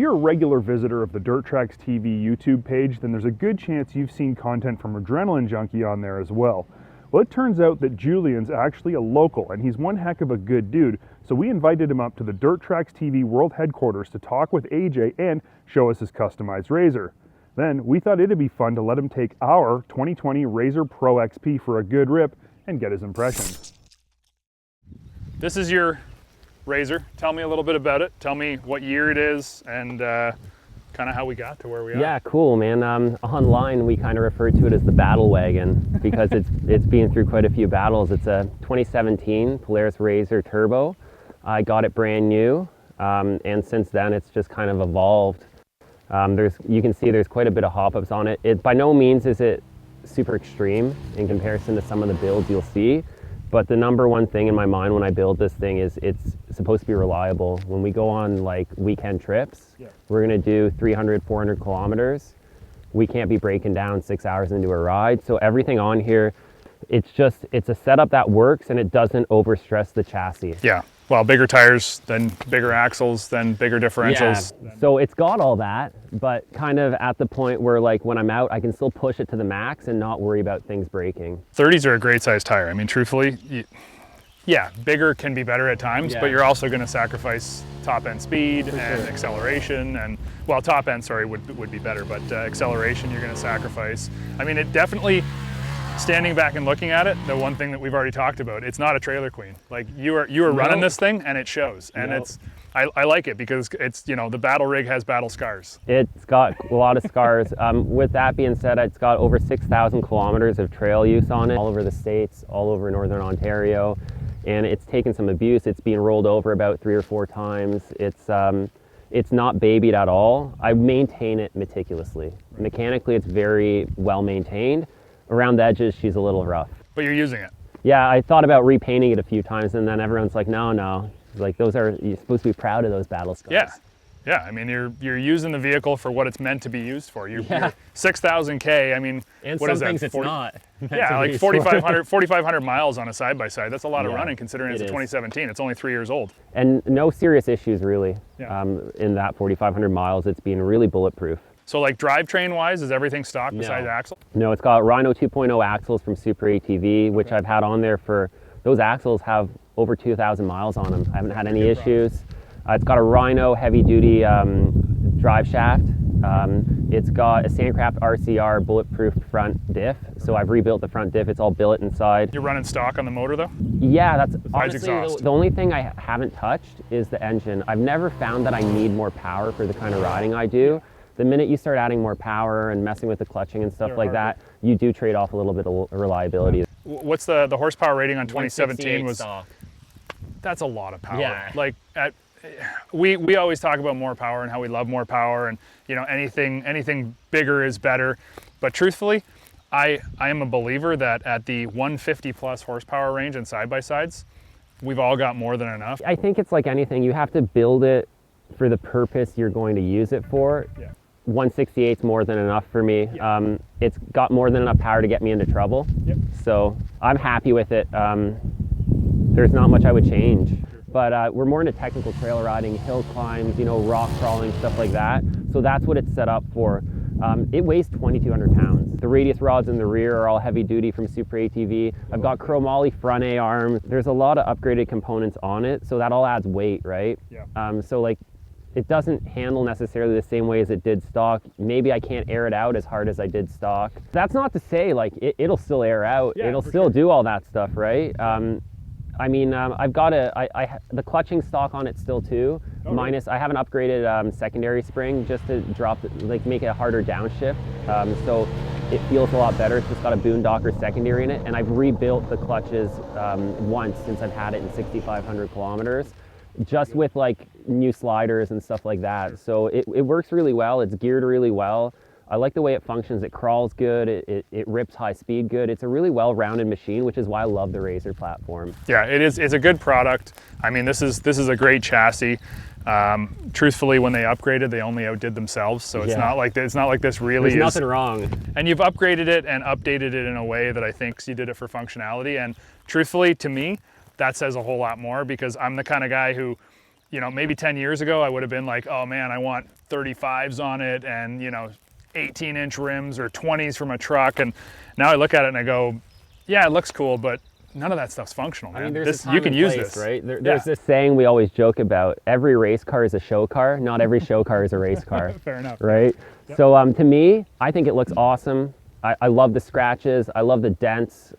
you're a regular visitor of the Dirt Trax TV YouTube page, then there's a good chance you've seen content from Adrenaline Junkie on there as well. Well, it turns out that Julian's actually a local, and he's one heck of a good dude, so we invited him up to the Dirt Trax TV World Headquarters to talk with AJ and show us his customized RZR. Then we thought it'd be fun to let him take our 2020 RZR PRO XP for a good rip and get his impressions. This is your RZR. Tell me a little bit about it. Tell me what year it is and kind of how we got to where we are. Yeah, cool, man. Online, we kind of refer to it as the battle wagon because it's been through quite a few battles. It's a 2017 Polaris RZR Turbo. I got it brand new, and since then it's just kind of evolved. You can see there's quite a bit of hop-ups on it. By no means is it super extreme in comparison to some of the builds you'll see. But the number one thing in my mind when I build this thing is it's supposed to be reliable. When we go on like weekend trips, we're gonna do 300, 400 kilometers. We can't be breaking down 6 hours into a ride. So everything on here, it's a setup that works and it doesn't overstress the chassis. Yeah, well, bigger tires, then bigger axles, then bigger differentials. Yeah. So it's got all that, but kind of at the point where like when I'm out, I can still push it to the max and not worry about things breaking. 30s are a great size tire. I mean, truthfully, yeah, bigger can be better at times, but you're also going to sacrifice top end speed and acceleration and, well, top end, sorry, would be better, but acceleration you're going to sacrifice. I mean, it definitely, standing back and looking at it, the one thing that we've already talked about, it's not a trailer queen. Like you are running this thing and it shows. And I like it because it's, you know, the battle rig has battle scars. It's got a lot of scars. With that being said, it's got over 6,000 kilometers of trail use on it, all over the States, all over Northern Ontario. And it's taken some abuse. It's been rolled over about 3 or 4 times. It's not babied at all. I maintain it meticulously. Mechanically, it's very well maintained. Around the edges, she's a little rough. But you're using it? Yeah, I thought about repainting it a few times, and then everyone's like, no. Like, you're supposed to be proud of those battle scars. Yeah. I mean, you're using the vehicle for what it's meant to be used for. You're 6,000 K. I mean, and what some is that? things it's not. Yeah, like 4,500 miles on a side-by-side. That's a lot of running considering it's a 2017. It's only 3 years old. And no serious issues, really. In that 4,500 miles, it's been really bulletproof. So like drivetrain-wise, is everything stock besides axle? No, it's got Rhino 2.0 axles from Super ATV, which I've had on there for, those axles have over 2,000 miles on them. I haven't had any issues. It's got a Rhino heavy-duty drive shaft. It's got a Sandcraft RCR bulletproof front diff. So I've rebuilt the front diff. It's all billet inside. You're running stock on the motor though? Yeah, that's honestly the only thing I haven't touched is the engine. I've never found that I need more power for the kind of riding I do. The minute you start adding more power and messing with the clutching and stuff like that, you do trade off a little bit of reliability. What's the horsepower rating on 2017 was? Stock. That's a lot of power. Yeah. Like we always talk about more power and how we love more power and, you know, anything bigger is better. But truthfully, I am a believer that at the 150 plus horsepower range and side-by-sides, we've all got more than enough. I think it's like anything. You have to build it for the purpose you're going to use it for. 168's more than enough for me. It's got more than enough power to get me into trouble. So I'm happy with it. There's not much I would change. But we're more into technical trail riding, hill climbs, you know, rock crawling, stuff like that. So that's what it's set up for. It weighs 2,200 pounds. The radius rods in the rear are all heavy duty from Super ATV. I've got chromoly front A-arms. There's a lot of upgraded components on it, so that all adds weight, right? So like, it doesn't handle necessarily the same way as it did stock. Maybe I can't air it out as hard as I did stock. That's not to say like it'll still air out. It'll still do all that stuff, right? I mean, I've got the clutching stock on it still too. Minus, I have an upgraded secondary spring just to drop, make it a harder downshift. So it feels a lot better. It's just got a Boondocker secondary in it, and I've rebuilt the clutches once since I've had it in 6,500 kilometers. Just with like new sliders and stuff like that. So it works really well. It's geared really well. I like the way it functions. It crawls good. It rips high speed good. It's a really well-rounded machine, which is why I love the RZR platform. Yeah, it is. It's a good product. I mean, this is a great chassis. Truthfully, when they upgraded, they only outdid themselves. So it's not like this really There's nothing wrong. And you've upgraded it and updated it in a way that I think you did it for functionality. And truthfully, to me, that says a whole lot more because I'm the kind of guy who, you know, maybe 10 years ago, I would have been like, oh man, I want 35s on it and, you know, 18-inch rims or 20s from a truck. And now I look at it and I go, yeah, it looks cool, but none of that stuff's functional, man. I mean, there's a time you can and use place, this, right? There's this saying we always joke about: every race car is a show car. Not every show car is a race car. Fair enough. Right? Yep. So to me, I think it looks awesome. I love the scratches. I love the dents.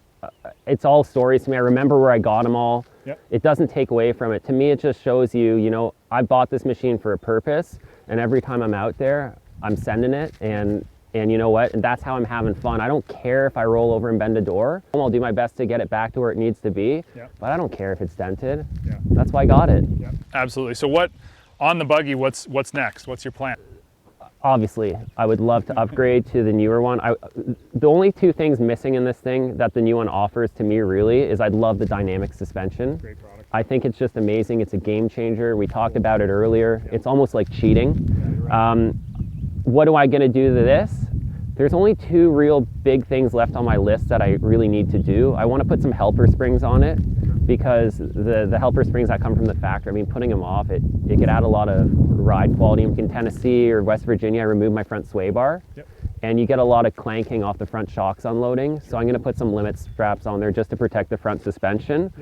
It's all stories to me. I remember where I got them all. Yep. It doesn't take away from it. To me, it just shows you, you know, I bought this machine for a purpose, and every time I'm out there, I'm sending it, and you know what? And that's how I'm having fun. I don't care if I roll over and bend a door. I'll do my best to get it back to where it needs to be, but I don't care if it's dented. That's why I got it. Absolutely. So what, on the buggy, what's next? What's your plan? Obviously, I would love to upgrade to the newer one. The only two things missing in this thing that the new one offers to me really is I'd love the dynamic suspension. Great product. I think it's just amazing. It's a game changer. We talked about it earlier. It's almost like cheating. What am I going to do to this? There's only two real big things left on my list that I really need to do. I want to put some helper springs on it, because the helper springs that come from the factory, I mean, putting them off, it could add a lot of ride quality. In Tennessee or West Virginia, I removed my front sway bar, and you get a lot of clanking off the front shocks unloading. So I'm going to put some limit straps on there just to protect the front suspension.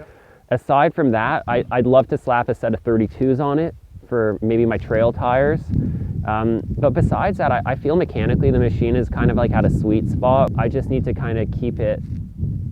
Aside from that, I'd love to slap a set of 32s on it for maybe my trail tires. But besides that, I feel mechanically the machine is kind of like at a sweet spot. I just need to kind of keep it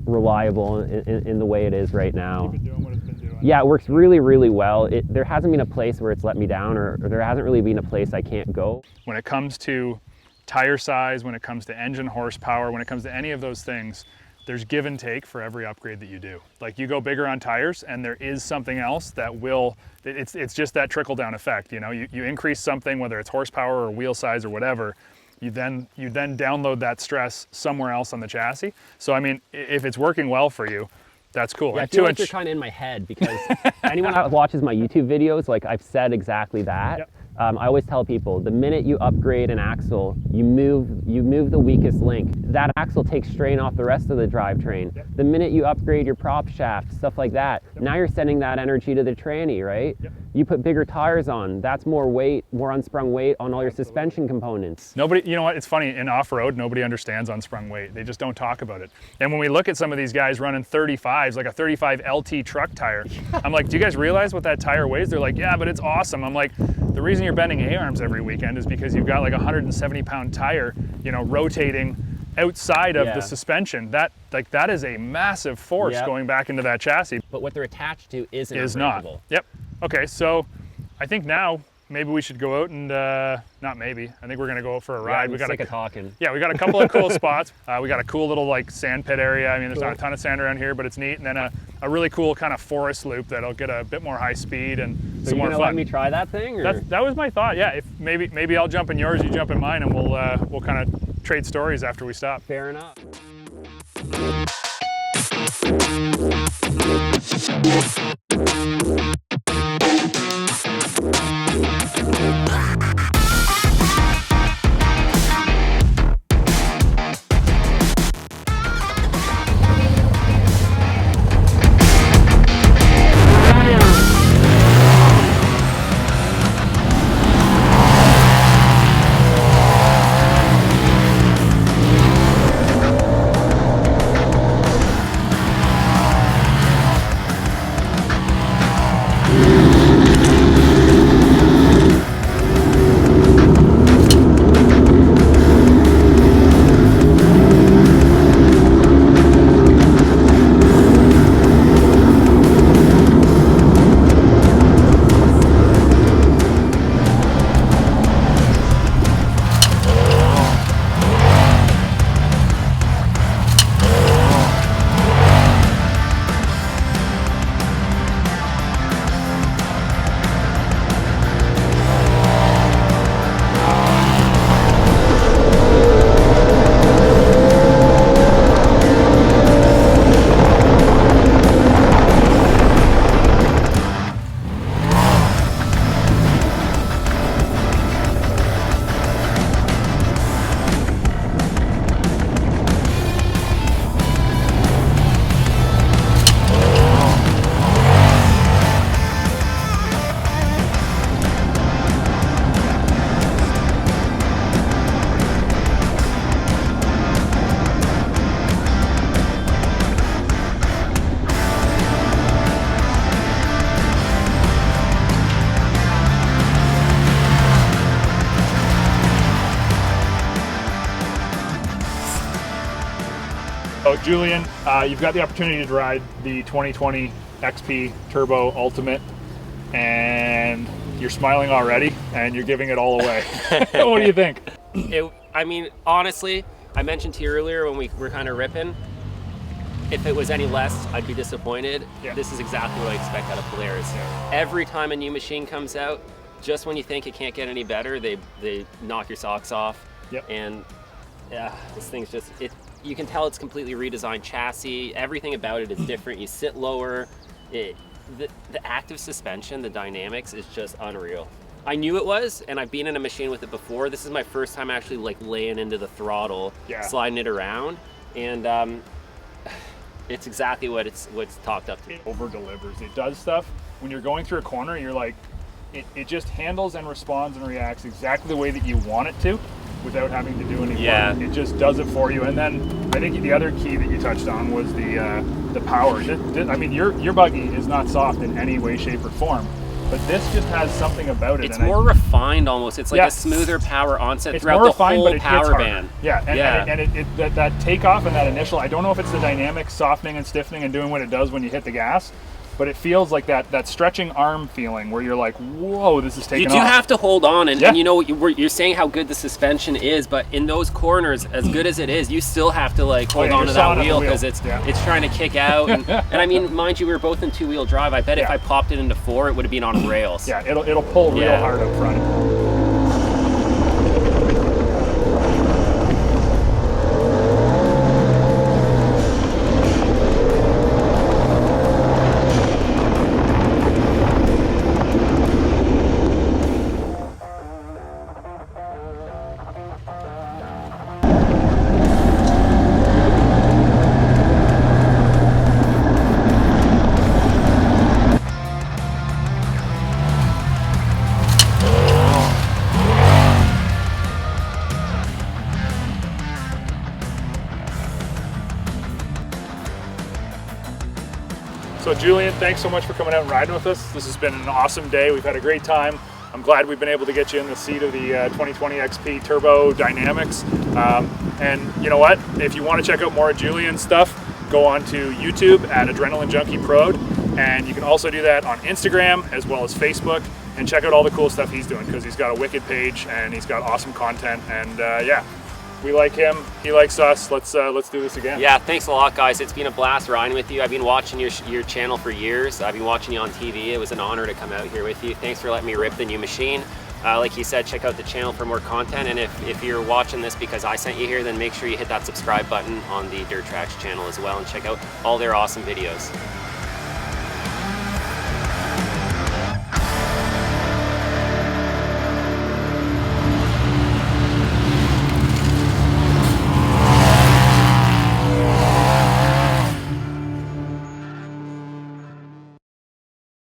reliable in the way it is right now. Keep it doing what it's been doing. Yeah, it works really, really well. There hasn't been a place where it's let me down, or there hasn't really been a place I can't go. When it comes to tire size, when it comes to engine horsepower, when it comes to any of those things, there's give and take for every upgrade that you do. Like, you go bigger on tires and there is something else that will, it's just that trickle down effect. You know, you increase something, whether it's horsepower or wheel size or whatever, you then download that stress somewhere else on the chassis. So I mean, if it's working well for you, that's cool. Yeah, I feel like you're kind of in my head, because anyone that watches my YouTube videos, like, I've said exactly that. I always tell people, the minute you upgrade an axle, you move the weakest link. That axle takes strain off the rest of the drivetrain. The minute you upgrade your prop shaft, stuff like that, now you're sending that energy to the tranny, right? You put bigger tires on, that's more weight, more unsprung weight on all your suspension components. Nobody, you know what, it's funny, in off-road, nobody understands unsprung weight. They just don't talk about it. And when we look at some of these guys running 35s, like a 35 LT truck tire, I'm like, do you guys realize what that tire weighs? They're like, yeah, but it's awesome. I'm like, the reason you're bending A-arms every weekend is because you've got like a 170-pound tire, you know, rotating outside of the suspension. That is a massive force going back into that chassis. But what they're attached to isn't unbreakable. Yep. Okay, so I think now maybe we should go out and, not maybe, I think we're gonna go out for a ride. We got sick of talking. Yeah, we got a couple of cool spots. We got a cool little like sand pit area. I mean, there's not a ton of sand around here, but it's neat. And then a really cool kind of forest loop that'll get a bit more high speed and some more fun. Let me try that thing? Or? That was my thought. Yeah, if maybe I'll jump in yours, you jump in mine, and we'll kind of trade stories after we stop. Fair enough. Julian, you've got the opportunity to ride the 2020 XP Turbo Ultimate, and you're smiling already, and you're giving it all away. What do you think? I mean, honestly, I mentioned to you earlier when we were kind of ripping, if it was any less, I'd be disappointed. Yeah. This is exactly what I expect out of Polaris. Yeah. Every time a new machine comes out, just when you think it can't get any better, they knock your socks off. Yep. And this thing's just, you can tell it's completely redesigned chassis. Everything about it is different. You sit lower. The active suspension, the dynamics is just unreal. I knew it was, and I've been in a machine with it before. This is my first time actually like laying into the throttle, sliding it around, and it's exactly what it's talked up to. It over delivers. It does stuff when you're going through a corner. You're like, it just handles and responds and reacts exactly the way that you want it to, without having to do any work. It just does it for you. And then I think the other key that you touched on was the power. I mean, your buggy is not soft in any way, shape, or form, but this just has something about it. It's more refined almost. It's like a smoother power onset throughout the whole power band. And that takeoff and that initial, I don't know if it's the dynamic softening and stiffening and doing what it does when you hit the gas, but it feels like that stretching arm feeling where you're like, whoa, this is taking off. You do have to hold on, and you know, you're saying how good the suspension is, but in those corners, as good as it is, you still have to like hold on to that wheel because it's trying to kick out. And I mean, mind you, we were both in two-wheel drive. I bet if I popped it into four, it would have been on rails. Yeah, it'll pull real hard up front. So Julian, thanks so much for coming out and riding with us. This has been an awesome day. We've had a great time. I'm glad we've been able to get you in the seat of the 2020 XP Turbo Dynamics. And you know what? If you want to check out more of Julian's stuff, go on to YouTube at Adrenaline Junkie Pro. And you can also do that on Instagram as well as Facebook, and check out all the cool stuff he's doing, because he's got a wicked page and he's got awesome content. And yeah, we like him, he likes us. Let's do this again. Yeah, thanks a lot, guys. It's been a blast riding with you. I've been watching your channel for years. I've been watching you on TV. It was an honor to come out here with you. Thanks for letting me rip the new machine. Like you said, check out the channel for more content. And if you're watching this because I sent you here, then make sure you hit that subscribe button on the Dirt Trax channel as well, and check out all their awesome videos.